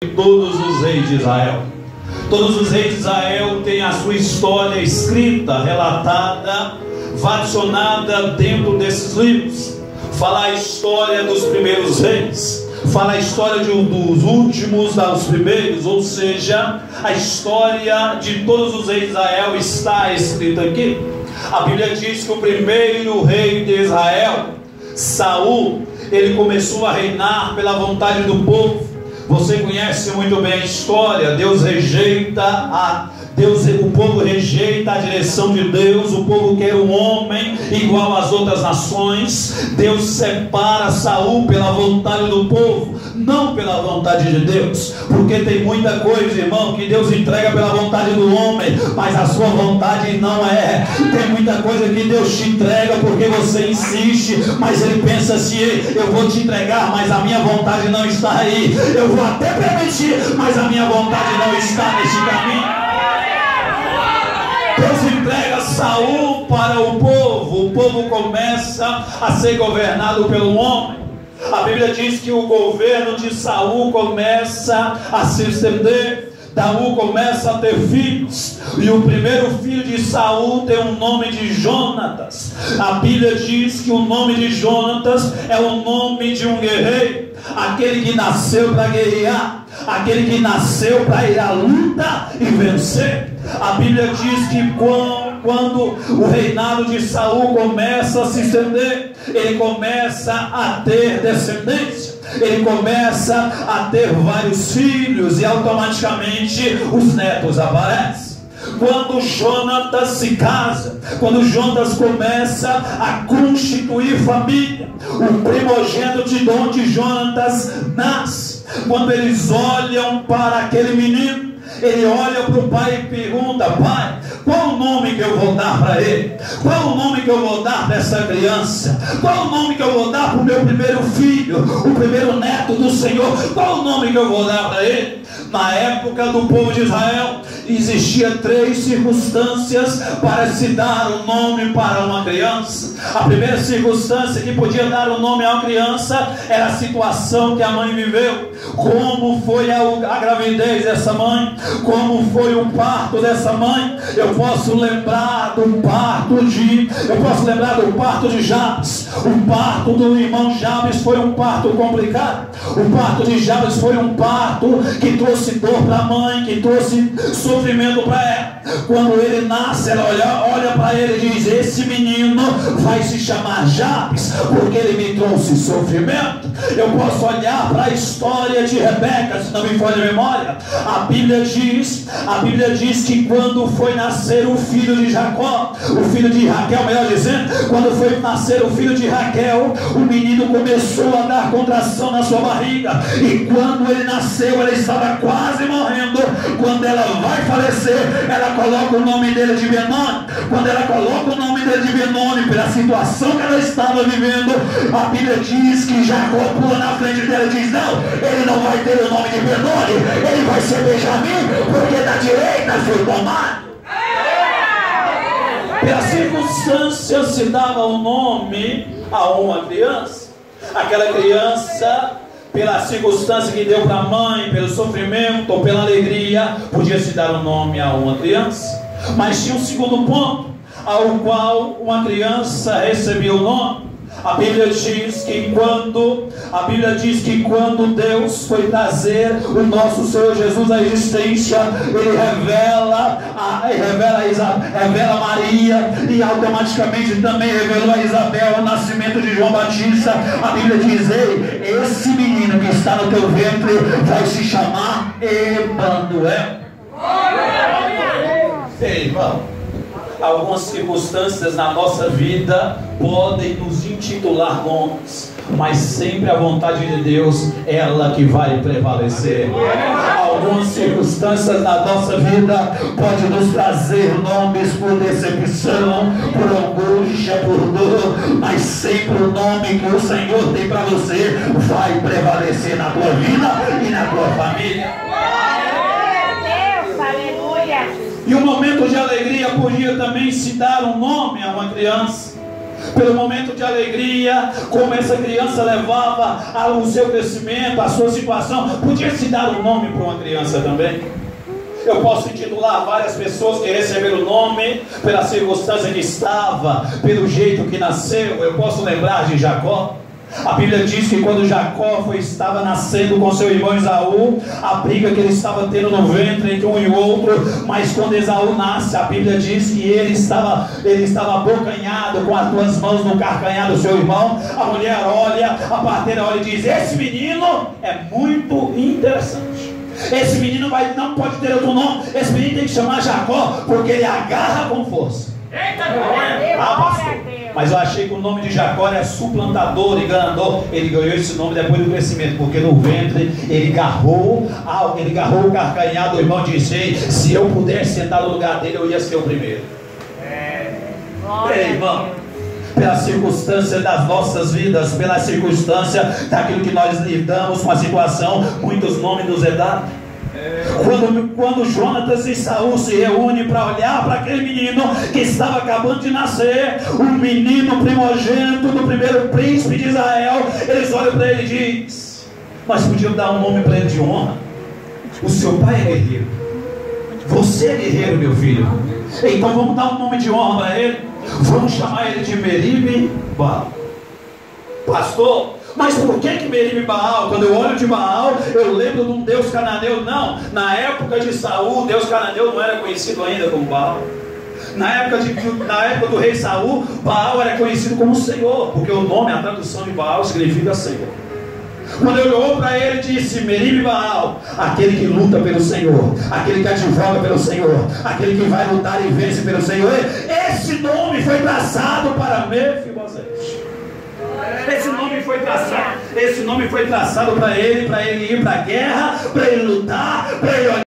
Todos os reis de Israel. Todos os reis de Israel têm a sua história escrita, relatada, vacionada dentro desses livros. Fala a história dos primeiros reis, fala a história dos últimos, dos primeiros, ou seja, a história de todos os reis de Israel está escrita aqui. A Bíblia diz que o primeiro rei de Israel, Saul, ele começou a reinar pela vontade do povo. Você conhece muito bem a história. O povo rejeita a direção de Deus. O povo quer um homem igual às outras nações. Deus separa Saul pela vontade do povo, não pela vontade de Deus. Porque tem muita coisa, irmão, que Deus entrega pela vontade do homem, mas a sua vontade não é. Tem muita coisa que Deus te entrega porque você insiste, mas Ele pensa assim: eu vou te entregar, mas a minha vontade não está aí. Eu vou até permitir, mas a minha vontade não está neste caminho. Deus entrega Saul para o povo começa a ser governado pelo homem. A Bíblia diz que o governo de Saul começa a se estender. Saul começa a ter filhos, e o primeiro filho de Saul tem o nome de Jonatas. A Bíblia diz que o nome de Jonatas é o nome de um guerreiro, aquele que nasceu para guerrear, aquele que nasceu para ir à luta e vencer. A Bíblia diz que quando o reinado de Saul começa a se estender, ele começa a ter descendência, ele começa a ter vários filhos, e automaticamente os netos aparecem. Quando Jonatas se casa, quando Jonatas começa a constituir família, o primogênito de onde Jonatas nasce, quando eles olham para aquele menino, ele olha para o pai e pergunta: pai, qual o nome que eu vou dar para ele? Qual o nome que eu vou dar dessa criança? Qual o nome que eu vou dar para o meu primeiro filho, o primeiro neto do Senhor? Qual o nome que eu vou dar para ele? Na época do povo de Israel, existia 3 circunstâncias para se dar um nome para uma criança. A primeira circunstância que podia dar o nome a uma criança era a situação que a mãe viveu. Como foi a gravidez dessa mãe? Como foi o parto dessa mãe? Eu posso lembrar do parto de Jabes. O parto do irmão Jabes foi um parto complicado. O parto de Jabes foi um parto que trouxe dor para a mãe, que trouxe sofrimento para ela. Quando ele nasce, ela olha para ele e diz: esse menino vai se chamar Jabes, porque ele me trouxe sofrimento. Eu posso olhar para a história de Rebeca, se não me falha a memória. A Bíblia diz que quando foi nascer o filho de Jacó, o filho de Raquel, melhor dizendo, quando foi nascer o filho de Raquel, o menino começou a dar contração na sua barriga, e quando ele nasceu, ela estava quase morrendo. Quando ela vai falecer, ela coloca o nome dele de Benoni. Quando ela coloca o nome dele de Benoni, pela situação que ela estava vivendo, a Bíblia diz que Jacó pula na frente dela e diz: não, ele não vai ter o nome de Benoni, ele vai ser Benjamim, porque da direita foi tomado. Pela circunstância se dava um nome a uma criança. Aquela criança, pela circunstância que deu para a mãe, pelo sofrimento ou pela alegria, podia se dar um nome a uma criança. Mas tinha um segundo ponto, ao qual uma criança recebia o nome. A Bíblia diz que quando Deus foi trazer o nosso Senhor Jesus à existência, Ele revela Maria, e automaticamente também revelou a Isabel o nascimento de João Batista. A Bíblia diz: ei, esse menino que está no teu ventre vai se chamar Emanuel. Ei, irmão, algumas circunstâncias na nossa vida podem nos intitular nomes, mas sempre a vontade de Deus, ela que vai prevalecer. Algumas circunstâncias na nossa vida podem nos trazer nomes por decepção, por angústia, por dor, mas sempre o nome que o Senhor tem para você vai prevalecer na tua vida e na tua família. E um momento de alegria podia também se dar um nome a uma criança. pelo momento de alegria, como essa criança levava o seu crescimento, a sua situação. Podia se dar um nome para uma criança também. Eu posso intitular várias pessoas que receberam o nome pela circunstância que estava, pelo jeito que nasceu. Eu posso lembrar de Jacó. A Bíblia diz que quando Jacó estava nascendo com seu irmão Esaú, a briga que ele estava tendo no ventre entre um e outro, mas quando Esaú nasce, a Bíblia diz que ele estava abocanhado com as duas mãos no carcanhar do seu irmão. A mulher olha, a parteira olha e diz: esse menino é muito interessante, esse menino não pode ter outro nome, esse menino tem que chamar Jacó, porque ele agarra com força. Pastor, mas eu achei que o nome de Jacó era suplantador, enganador. Ele ganhou esse nome depois do crescimento, porque no ventre ele garrou o carcanhar do irmão e disse: ei, se eu pudesse sentar no lugar dele, eu ia ser o primeiro. Ei, irmão, pela circunstância das nossas vidas, pela circunstância daquilo que nós lidamos com a situação, muitos nomes nos é dado. Quando Jonatas e Saul se reúnem para olhar para aquele menino que estava acabando de nascer, o menino primogênito do primeiro príncipe de Israel, eles olham para ele e dizem: nós podíamos dar um nome para ele de honra. O seu pai é guerreiro, você é guerreiro, meu filho, então vamos dar um nome de honra para ele. Vamos chamar ele de Meribe Baal. Pastor, mas por que Meribe Baal? Quando eu olho de Baal, eu lembro de um Deus cananeu. Não, na época de Saul, Deus cananeu não era conhecido ainda como Baal. Na época do rei Saul, Baal era conhecido como Senhor, porque o nome, a tradução de Baal significa Senhor. Quando ele olhou para ele, disse: Meribe Baal, aquele que luta pelo Senhor, aquele que advoga pelo Senhor, aquele que vai lutar e vence pelo Senhor. Esse nome foi traçado para Mefibosete. Esse nome foi traçado para ele ir para a guerra, para ele lutar, para ele olhar